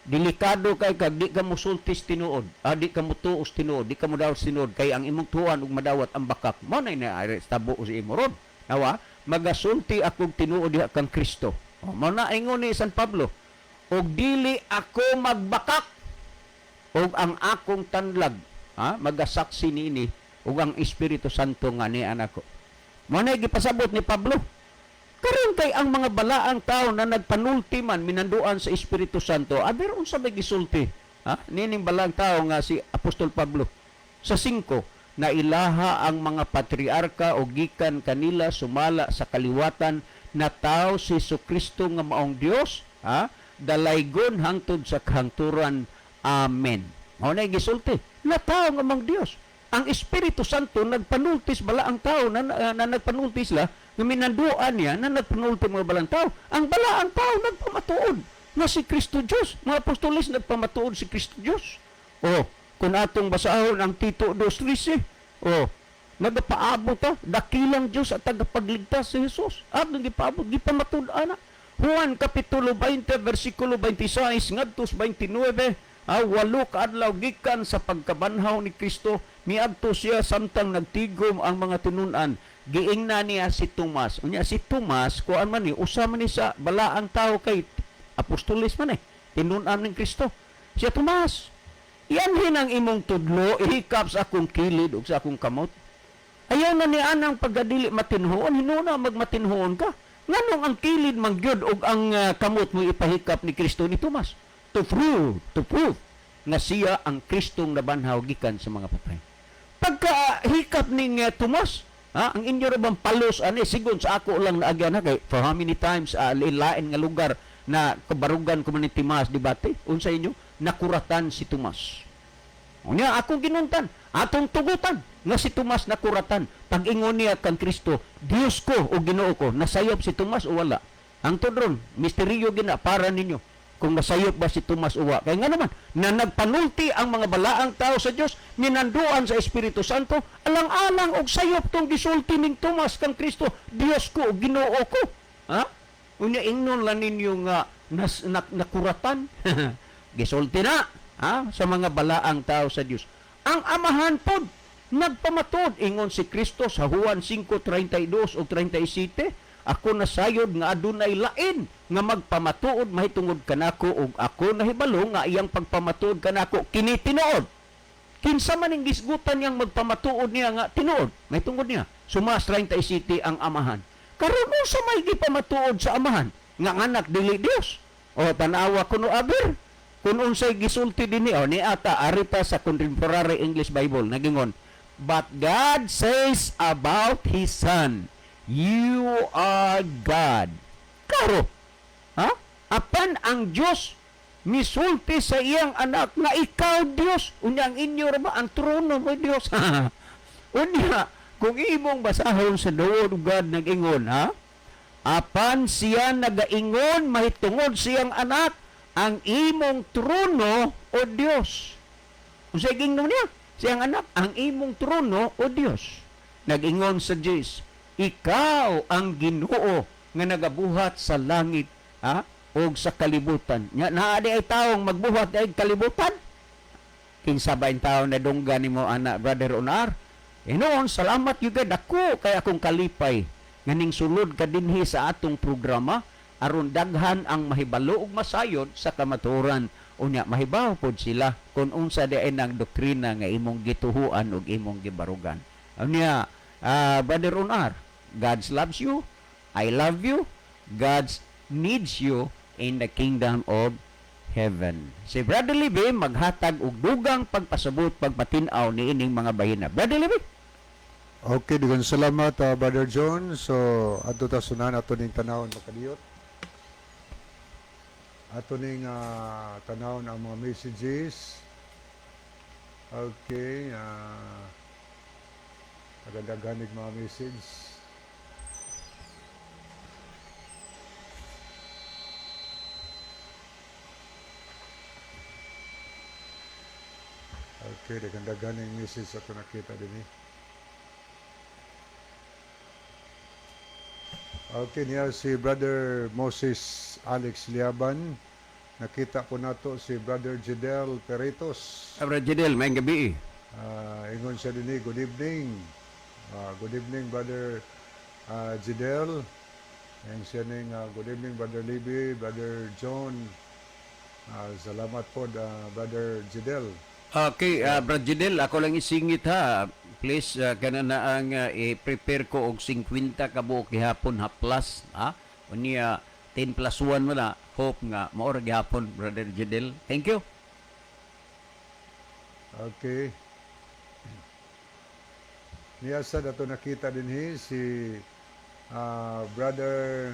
Delikado kay kag di ka musultis tinuod, di ka mutuos tinuod, di ka mudawas tinuod, kay ang imong tuan ug madawat ang bakak. Mo na tabo si imo ron. Nawa, magasulti ako og tinuod diha kang Kristo. Mo na ingon ni San Pablo, og dili ako magbakak og ang akong tanlag, magasaksi niini ug ang Espiritu Santo nga ni anako. Manay gipasabot ni Pablo. Karon kay ang mga balaang tao na nagpanulti man minanduan sa Espiritu Santo, aber unsa may gisulti? Nining balaang tao nga si Apostol Pablo. Sa 5, na ilaha ang mga patriarka o gikan kanila sumala sa kaliwatan na tao si Jesucristo nga maong Dios, dalaygon hangtod sa kahangturan. Amen. Mao nay gisulti. Na tao nga maong Dios. Ang Espiritu Santo nagpanultis balaang tao na nagpanultis la nga minanduan niya na nagpanultis mga balaang tao. Ang balaang tao nagpamatuod na si Kristo Diyos. Mga apostoles nagpamatuod si Kristo Diyos. Kung atong basahon ang Tito 2:13, nagapaabot dakilang Diyos at tagapagligtas si Jesus. Atong gipaabot, gipamatuod ana. Juan kapitulo 20 bersikulo 26 ngadto 29, 8 kaadlaw gikan sa pagkabanhaw ni Kristo, miadto siya samtang nagtigom ang mga tinunan. Giingna niya si Tomas. Unya si Tomas, kuan man ni usa man ni sa balaang tao kay apostoles man tinunan ni Kristo. Siya Tomas. Yan ang imong tudlo, ihikap sa akong kilid o sa akong kamot. Ayaw na ni anang pagdadili matinhoon, hinuna magmatinhoon ka. Nganong ang kilid mangyod og ang kamot mo ipahikap ni Kristo ni Tomas? To prove nga siya ang Kristong nabanhaw gikan sa mga patay. Pagka hikap ning Tomas, ang inyo ra bang palos ani sigon sa ako lang naagyan na kay for how many times lain nga lugar na kabarugan ko man ni Tomas debate unsa inyo nakuratan si Tomas. Unya akong ginuntan, atong tugutan nga si Tomas nakuratan. Pag-ingon niya kang Kristo, Dios ko o Ginoo ko, nasayop si Tomas o wala? Ang tudron, misteryo gina para ninyo kung nasayop ba si Tomas o wala. Kaya nga naman, na nagpanulti ang mga balaang tao sa Dios, ninanduan sa Espiritu Santo, alang-alang og sayop tong gisulti ning Tomas kang Kristo, Dios ko o Ginoo ko. Ha? Unya ingnon lang ninyo nga nakuratan. Gisulti na sa mga balaang tao sa Dios. Ang amahan pod nagpamatod ingon si Kristo sa Juan 5:32 o 37, ako nasayod nga adunay lain nga magpamatuod mahitungod kanako ug ako nahibalo nga iyang pagpamatuod kanako kini tinuod. Kinsa man ning gisgutan niyang magpamatuod niya nga tinuod mahitungod niya. Sumas 37 ang amahan. Karon sa may gipamatuod sa amahan nga anak dili Dios. O tanawa kuno aber kung unsay gisulti dinhi ni ata arita sa Contemporary English Bible nagingon, but God says about His Son, you are God. Karo, apan ang Dios misulti sa iyang anak nga ikaw Dios. Unya ang inyo ra ba ang trono mo Dios? Unya kung imong basahon sa the Word of God nag-ingon, apan siya nagaingon mahitungod siyang anak ang imong trono o Dios. Kung sa gingon niya, siyang anak, ang imong trono o Dios. Nag-ingon sa Diyos, ikaw ang Ginoo nga nagabuhat sa langit o sa kalibutan. Naadi ay taong magbuhat ay kalibutan. Kinsa ba yung tao na dunggan ni mo, anak, Brother Onar? Noon, salamat yugad ako kay akong kalipay. Nganing sulod ka dinhi sa atong programa, aron daghan ang mahibalo ug masayod sa kamaturan. Unya mahibaw pod sila kung unsa diay nang doktrina nga imong gituhuan ug imong gibarugan. Unya, Brother Onar, God loves you, I love you, God needs you in the kingdom of heaven. Si Brother Libby maghatag og dugang pagpasabot pagpatin-aw ni ining mga bahina. Brother Libby. Okay, dugang salamat Brother John. So adto ta sunan ato ning tanawon makadiyot. Ato ning tanawon ang mga messages. Okay, nagdaganig mga message. Okay, nagdaganig message ato nakita din Okay, niya si Brother Moses Alex Liaban. Nakita po nato si Brother Jidel Peritos. Brother Jidel, may gabi. Ingon siya din good evening. Good evening, Brother Jidel. And siya ning good evening, Brother Libby, Brother John. Salamat po, Brother Jidel. Okay, Brad Jidel, ako lang isingit ha. Please, kana na ang i-prepare ko og 50 ka buok gihapon ha plus, ha? Unya 10 plus 1 mo na. Hope nga maora gihapon, Brother Jidel. Thank you. Okay. Niya sa dato nakita din si Brother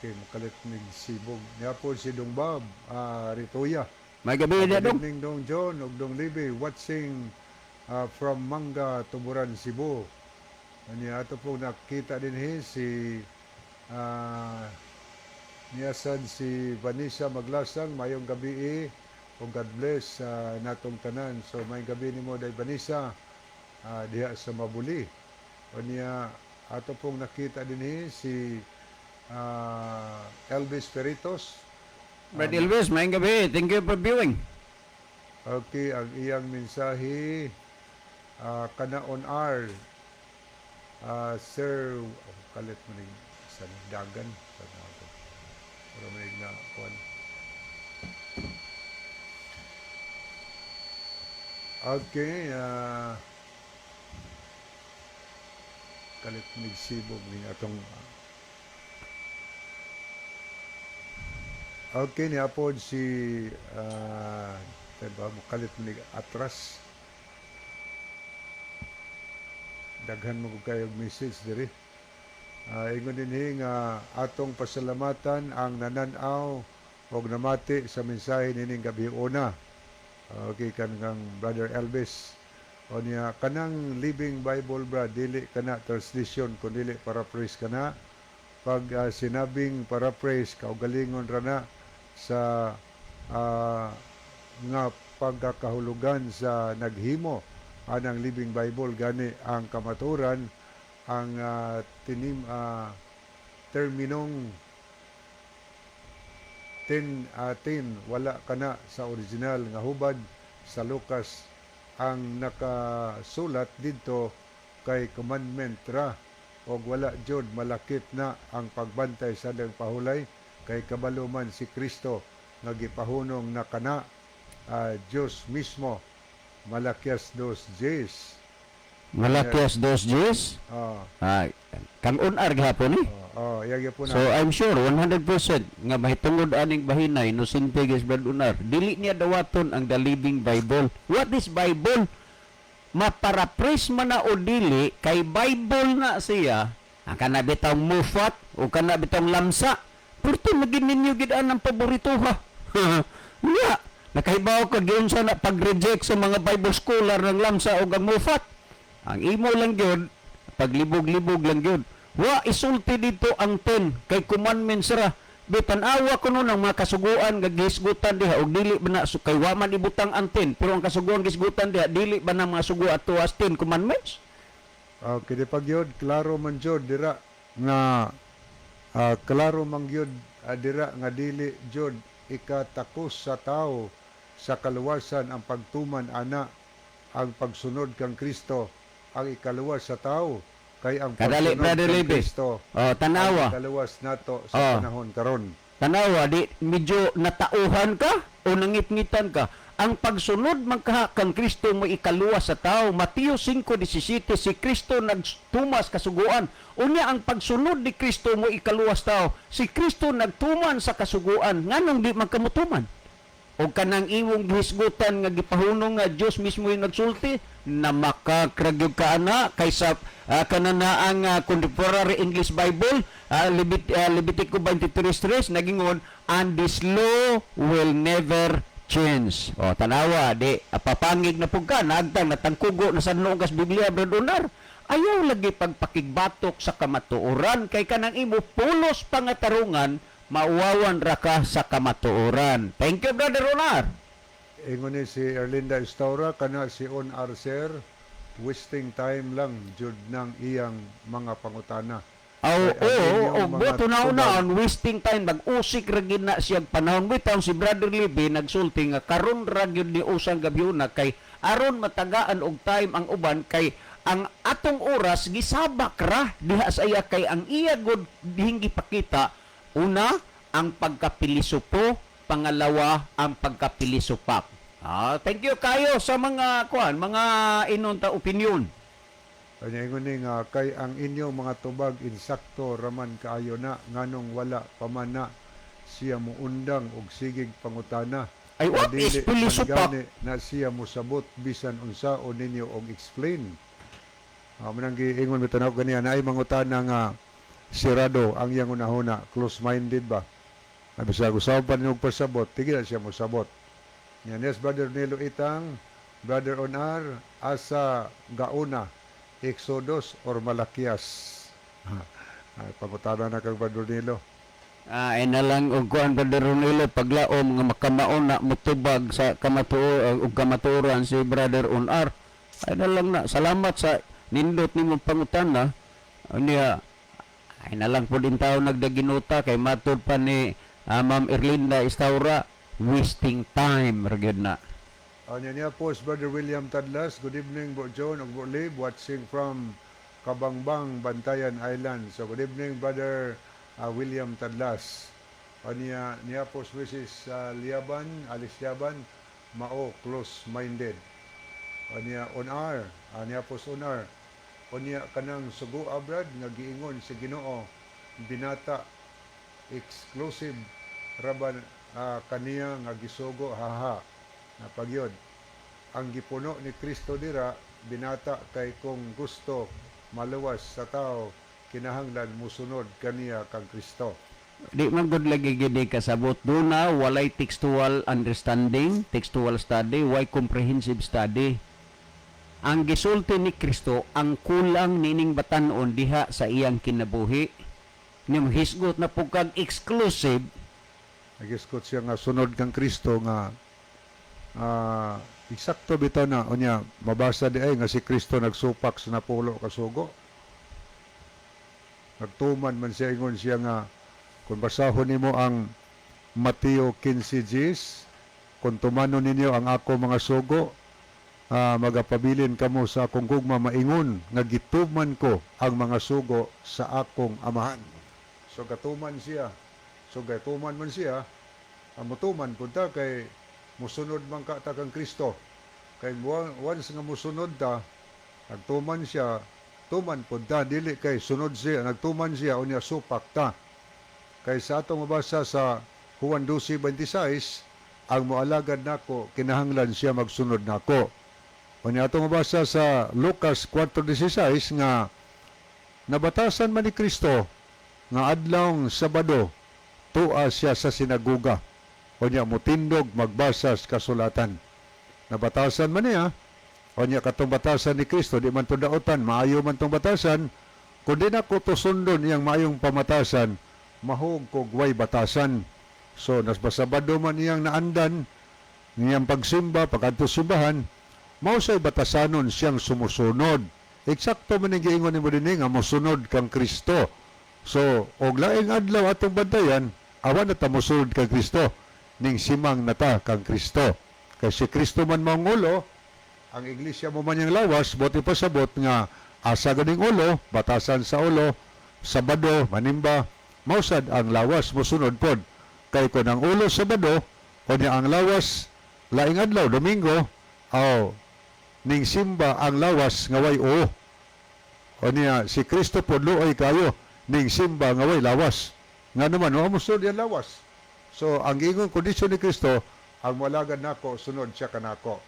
makalit mig sibog. Niya po si Dongbab Ritoya. May gabi na Good dong. evening, Dong John ug Dong Libby, watching from Manga, Tuburan, Cebu. Niya ato po nakita din si niyasan si Vanessa Maglasang. Mayong gabi o God bless natong tanan. So may gabi ni mo day Vanessa diha sa Mabuli. O niya ato pong nakita din si Elvis Peritos. Brother Elvis, may gabi. Thank you for viewing. Okay, ang iyang mensahe kana on R. Sir, kalit mo ning sa dagan sa nato. Pero may na kuan. Okay, kalit migsibog ni atong okay ni apod si diba, kalit mig atras daghan mo ko kayo message diri. Ingon dinhi nga atong pasalamatan ang nananaw og namati sa mensahe nining gabi una. Okay, kanang Brother Elvis. O niya, kanang Living Bible bra, dili kana translation, kung dili paraphrase kana. Pag sinabing paraphrase, kaugalingon ra na sa nga pagkakahulugan sa naghimo anang Living Bible, gani ang kamaturan, ang terminong 10:10 wala kana sa original nga hubad sa Lucas ang nakasulat dito kay commandment ra og wala jud malakip na ang pagbantay sa dang pahulay kay kabalo man si Kristo nga gipahunong na kana Dios mismo. Malakias 2:10. Malakias 2:10. Ay, kang unar gihapon ni. Yagi po na. So I'm sure 100% nga mahitungod aning bahinay no sintiges brad unar. Dili niya dawaton ang The Living Bible. What is Bible? Maparaphrase man na o dili kay Bible na siya. Ang kana bitang mufat o kana bitang lamsa. Purto magin ninyo gid ang paborito ha. Nya, nakahibaw ka gyud sa na pag-reject sa mga Bible scholar ng lamsa o ang mufat. Ang imo lang gyud paglibog-libog lang gyud. Wa isulti dito ang 10 kay commandments ra. Bitan-awa ko nun ang mga kasuguan nga gisgutan diha og dili ba na kay wa man ibutang ang 10 pero ang kasuguan gisgutan diha dili ba na mga sugo ato as 10 commandments? Kaya pag yun, klaro man jud dira nga klaro man gyud dira nga dili jud ikatakos sa tao sa kaluwasan ang pagtuman ana ang pagsunod kang Kristo ang ikaluwas sa tao kay ang Kadali, pagsunod Brother kang Libby. Kristo Tanawa. ang ikaluwas nato sa panahon karon. Tanawa, di medyo natauhan ka o nangit-ngitan ka. Ang pagsunod magka kang Kristo mo ikaluwas sa tao. Mateo 5:17, si Kristo nagtumas kasuguan. Unya ang pagsunod ni Kristo mo ikaluwas tao. Si Kristo nagtuman sa kasuguan. Nganong di magkamutuman? O kanang imong gihisgutan nga gipahunong nga Dios mismo yung nagsulti na makakragyog ka ana kaysa kananaang contemporary English Bible Levitico 23:3 nagingon, and this law will never change. O tanawa di papangig na pug ka nagtang natangkugo na sa nugas Biblia bradonar. Ayaw lagi pagpakigbatok sa kamatuoran kay kanang imo pulos pangatarungan mauwawan ra ka sa kamatuoran. Thank you, Brother Ronar. Ingon ni si Erlinda Estaura kana si On Arcer wasting time lang jud nang iyang mga pangutana. Buto na on wasting time, mag-usik ra gid na siya panahon. Bitaw si Brother Libby nagsulti nga karon ra gyud ni usang gabi una kay aron matagaan og time ang uban kay ang atong oras gisabak ra diha sa iya kay ang iya gud dihing gipakita una ang pagkapilisupo, pangalawa ang pagkapilisupak. Thank you kayo sa mga mga inunta opinion. Kanya ingon ni nga kay ang inyong mga tubag insakto raman kaayo na nganong wala pamana siya mo undang og sigig pangutana. Ay what is pilisupak? Na siya mo sabot bisan unsa o ninyo og explain. Manang giingon bitaw na ganiya na ay mangutana nga sirado ang iyang unahuna, close-minded ba? Bisag usapan niyo og pasabot, tigil siya mo sabot. Yan, yes, Brother Nilo Itang, Brother Onar, asa gauna, Exodus or Malakias? Pangutana na kang Brother Nilo. Na lang og kuan Brother Ronilo paglaom nga makamaon na mutubag sa kamatuoran si Brother Onar. Ay na lang na. Salamat sa nindot nimong pangutana. Niya ay na lang po din tao nagdaginuta kay matod pa ni Ma'am Erlinda Estaura, wasting time ragyod na. Anya niya po si Brother William Tadlas. Good evening, Bro John og Bro Lib, watching from Kabangbang, Bantayan Island. So good evening, Brother William Tadlas. Anya niya po si Mrs. Alice Liaban, mao close-minded. Anya onar, anya pos onar. Unya kanang sugo abrad nga giingon si Ginoo binata exclusive raban kaniya nga gisugo haha na pagyod ang gipuno ni Kristo dira binata kay kung gusto maluwas sa tao kinahanglan musunod kaniya kang Kristo. Di man gud lagi gid kasabot do na walay textual understanding, textual study, why comprehensive study. Ang gisulti ni Kristo ang kulang nining batan-on diha sa iyang kinabuhi. Nim hisgot na pugkag exclusive Nagiskot siya nga sunod kang Kristo nga eksakto bitaw na unya mabasa di ay nga si Kristo nagsupak sa napulo ka sugo. Nagtuman man siya ingon siya nga kung basahon nimo ang Mateo 15:10 kung tumano ninyo ang ako mga sugo magapabilin kamo sa akong gugma maingon nga gituman ko ang mga sugo sa akong amahan. So gatuman siya. So gatuman man siya, ang mutuman punta kay musunod man ka ta kang Kristo. Kay once nga musunod ta, nagtuman siya, tuman punta dili kay sunod siya, nagtuman siya unya supak ta. Kay sa atong mabasa sa Juan 12:26, ang moalagad nako kinahanglan siya magsunod nako. Unya atong mabasa sa Lucas 4:16 nga nabatasan man ni Kristo nga adlawng Sabado tua siya sa sinaguga. Unya mutindog magbasa sa kasulatan. Nabatasan man niya. Unya katong batasan ni Kristo di man to daotan, maayo man tong batasan. Kun di na ko to sundon iyang maayong pamatasan, mahog kog way batasan. So nasbasabado man iyang naandan niyang pagsimba pagadto simbahan. Mao say batasanon siyang sumusunod. Eksakto man ang giingon ni mo dinhi nga mosunod kang Kristo. So, og laing adlaw atong bantayan, awan na ta mosunod kang Kristo. Ning simang nata kang Kristo. Kay si Kristo man mangulo, ang iglesia mo man yung lawas, buti pasabot nga asa ganing ulo, batasan sa ulo, Sabado, manimba, mausad ang lawas mosunod pod. Kay kung ang ulo Sabado, o niya ang lawas, laing adlaw, Domingo, ning simba ang lawas nga way o niya si Kristo pod luoy kayo ning simba nga way lawas nga naman o musunod yan lawas. So ang ingon kondisyon ni Kristo ang malagad nako sunod siya kanako.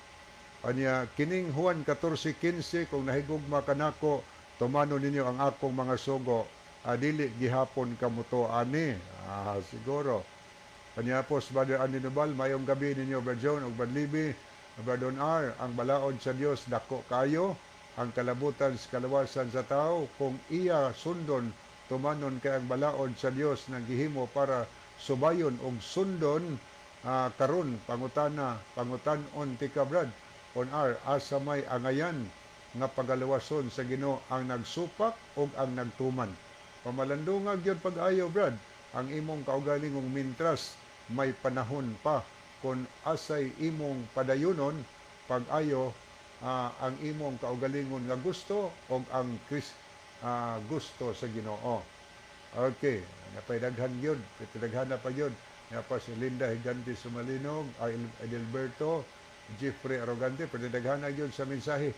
Anya kining Juan 14:15 kung nahigugma kanako tumano ninyo ang akong mga sugo dili gihapon kamuto ani siguro. Anya pos Brother Aninubal mayong gabi ninyo Brother John ug Brother Libby. Brother R, ang balaod sa Dios dako kayo, ang kalabutan sa kalawasan sa tao, kung iya sundon, tumanon kay ang balaod sa Dios nang gihimo para subayon og sundon karon pangutanon ti kabrad on R asa may angayan nga pagalawason sa Ginoo ang nagsupak ug ang nagtuman. Pamalandungan gyud pag-ayo brad, ang imong kaugalingong mintras may panahon pa kung asay imong padayunon pag-ayo ang imong kaugalingon nga gusto o ang gusto sa Ginoo. Okay, napaydaghan yun, pitidaghan na pa yun. Nga si Linda Higante Sumalinog, Edelberto, Jeffrey Arrogante, pitidaghan na yun sa mensahe.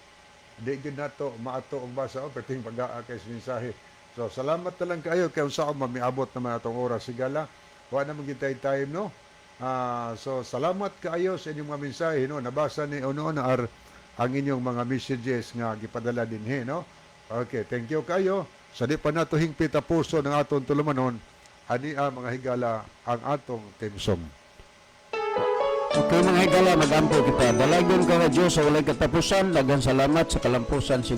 Di yun na to maato ang basa o perting pag-aa kay sa mensahe. So, salamat na lang kayo kaya saan mamiabot naman itong oras. Sigala, wala naman gintay time, no? So salamat kaayo sa inyong mga mensahe no nabasa ni Ono na ang inyong mga messages nga gipadala dinhi no. Okay, thank you kayo. Sa di pa nato hingpit puso ng aton tulumanon ani mga higala ang atong team song. Okay mga higala, mag-ampo kita. Dalagon ka nga Diyos sa walay katapusan. Daghang salamat sa kalampusan si